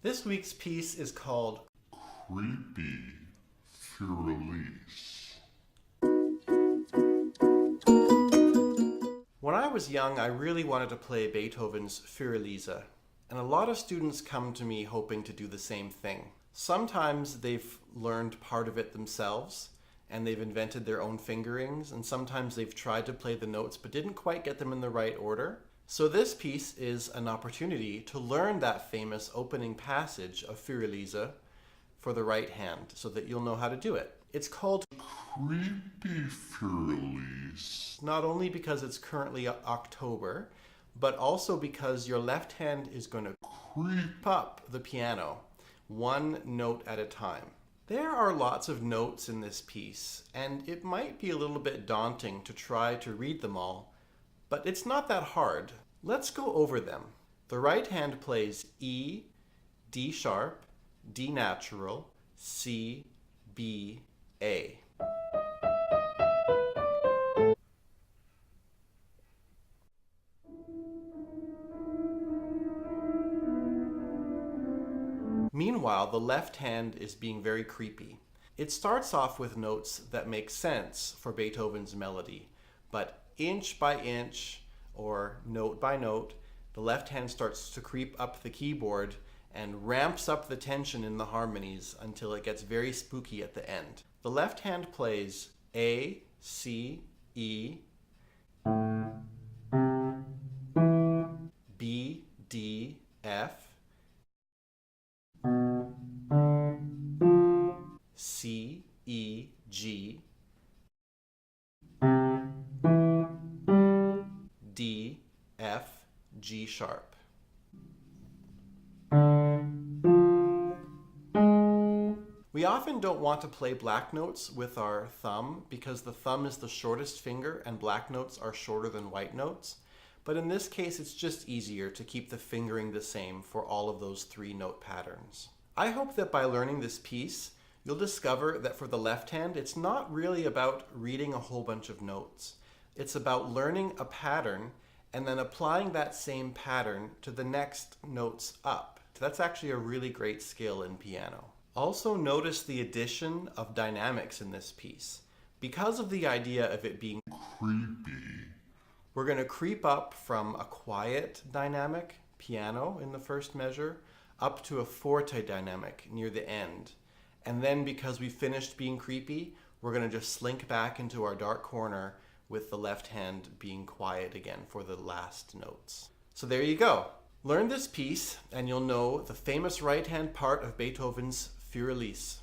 This week's piece is called Creepy for Elise. When I was young, I really wanted to play Beethoven's Für Elise, and a lot of students come to me hoping to do the same thing. Sometimes they've learned part of it themselves, and they've invented their own fingerings, and sometimes they've tried to play the notes but didn't quite get them in the right order. So this piece is an opportunity to learn that famous opening passage of Für Elise for the right hand so that you'll know how to do it. It's called Creepy for Elise. not only because it's currently October, but also because your left hand is going to creep up the piano, one note at a time. There are lots of notes in this piece, and it might be a little bit daunting to try to read them all, but it's not that hard. Let's go over them. The right hand plays E, D sharp, D natural, C, B, A. Meanwhile, the left hand is being very creepy. It starts off with notes that make sense for Beethoven's melody, but inch by inch, or note by note, the left hand starts to creep up the keyboard and ramps up the tension in the harmonies until it gets very spooky at the end. The left hand plays A, C, E, B, D, F, C, E, G, D, F, G sharp. We often don't want to play black notes with our thumb because the thumb is the shortest finger and black notes are shorter than white notes. But in this case, it's just easier to keep the fingering the same for all of those three note patterns. I hope that by learning this piece, you'll discover that for the left hand, it's not really about reading a whole bunch of notes. It's about learning a pattern and then applying that same pattern to the next notes up. That's actually a really great skill in piano. Also notice the addition of dynamics in this piece. Because of the idea of it being Creepy. we're going to creep up from a quiet dynamic, piano in the first measure, up to a forte dynamic near the end. And then because we finished being creepy, we're going to just slink back into our dark corner with the left hand being quiet again for the last notes. So there you go. Learn this piece and you'll know the famous right hand part of Beethoven's Für Elise.